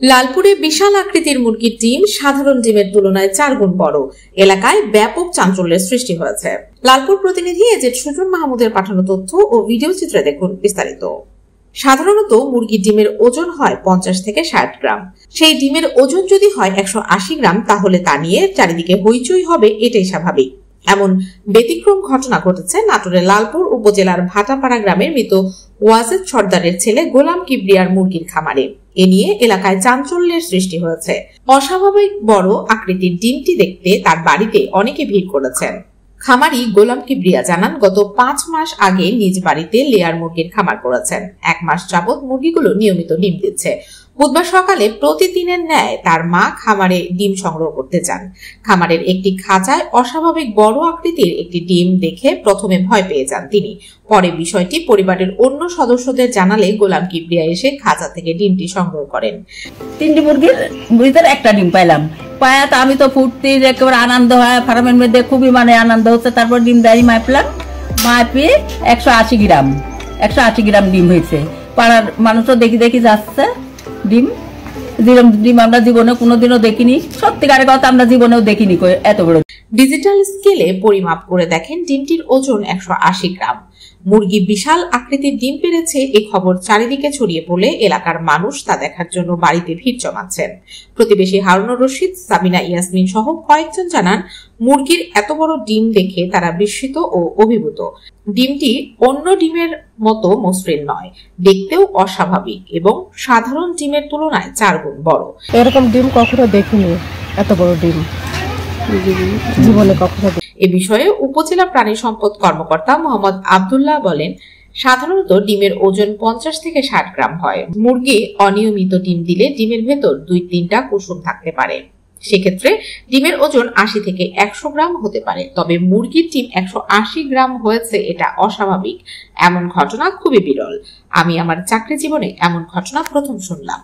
লালপুরে বিশাল আকৃতির মুরগির ডিম সাধারণ ডিমের তুলনায় 4 গুণ বড়। এলাকায় ব্যাপক চাঞ্চল্যের সৃষ্টি হয়েছে। লালপুর প্রতিনিধি এজেড সুজন মাহমুদের পাঠানো তথ্য ও ভিডিও চিত্রে দেখুন বিস্তারিত। সাধারণত মুরগির ডিমের ওজন হয় 50 থেকে 60 গ্রাম। সেই ডিমের ওজন যদি হয় 180 গ্রাম, তাহলে তা নিয়ে চারিদিকে হইচই হবে, এটাই স্বাভাবিক। এমন ব্যতিক্রম ঘটনা ঘটেছে নাটোরের লালপুর উপজেলার ভাটাপাড়া গ্রামের মৃত ওয়াজেদ সর্দারের ছেলে গোলাম কিবরিয়ার মুরগির খামারে। এ নিয়ে এলাকায় চাঞ্চল্যের সৃষ্টি হয়েছে। অস্বাভাবিক বড় আকৃতির ডিমটি দেখতে তার বাড়িতে অনেকে ভিড় করেছেন। খামারি গোলাম কিবরিয়া জানান, গত 5 মাস আগে নিজ বাড়িতে লেয়ার মুরগির খামার করেছেন। 1 মাস যাবৎ মুরগিগুলো নিয়মিত ডিম দিচ্ছে। বুধবার সকালে প্রতিদিনের ন্যায় তার মা খামারে ডিম সংগ্রহ করতে যান। খামারের একটি খাঁচায় অস্বাভাবিক বড় আকৃতির একটি ডিম দেখে প্রথমে ভয় পেয়ে যান তিনি। পরে বিষয়টি পরিবারের অন্য সদস্যদের জানালে গোলাম কিবরিয়া এসে খাঁচা থেকে ডিমটি সংগ্রহ করেন। 3টি মুরগির ভিতরে একটা ডিম পাইলাম। পায়া তো আমি তো ফুর্তি একেবারে আনন্দ হয়, ফার্মের মধ্যে খুবই আনন্দ হচ্ছে। তারপর ডিম দেয় মাপলাম, মাপে 180 গ্রাম ডিম হয়েছে। পাড়ার মানুষও দেখি যাচ্ছে ডিম। ডিম আমরা জীবনে কোনোদিনও দেখিনি, সত্যিকারের কথা আমরা জীবনেও দেখিনি এত বড়। ডিজিটাল স্কেলে পরিমাপ করে দেখেন ডিমটির ওজন 180 গ্রাম। মুরগি বিশাল আকৃতির ডিম পেরেছে, এই খবর চারিদিকে ছড়িয়ে পড়লে এলাকার মানুষ তা দেখার জন্য বাড়িতে ভিড় জমাচ্ছেন। প্রতিবেশী হারুনুর রশিদ, সাবিনা ইয়াসমিন সহ কয়েকজন জানান, মুরগির এত বড় ডিম দেখে তারা বিস্মিত ও অভিভূত। ডিমটি অন্য ডিমের মতো মসৃণ নয়, দেখতেও অস্বাভাবিক এবং সাধারণ ডিমের তুলনায় 4 গুণ বড়। এরকম ডিম কখনো দেখিনি, এত বড় ডিম জীবনে কখনো। এ বিষয়ে উপজেলা প্রাণী সম্পদ কর্মকর্তা মোহাম্মদ আব্দুল্লাহ বলেন, সাধারণত ডিমের ওজন 50 থেকে 60 গ্রাম হয়। মুরগি অনিয়মিত ডিম দিলে ডিমের ভেতর 2-3টা কুসুম থাকতে পারে। সেক্ষেত্রে ডিমের ওজন 80 থেকে 100 গ্রাম হতে পারে। তবে মুরগির ডিম 180 গ্রাম হয়েছে, এটা অস্বাভাবিক। এমন ঘটনা খুবই বিরল। আমি আমার চাকরি জীবনে এমন ঘটনা প্রথম শুনলাম।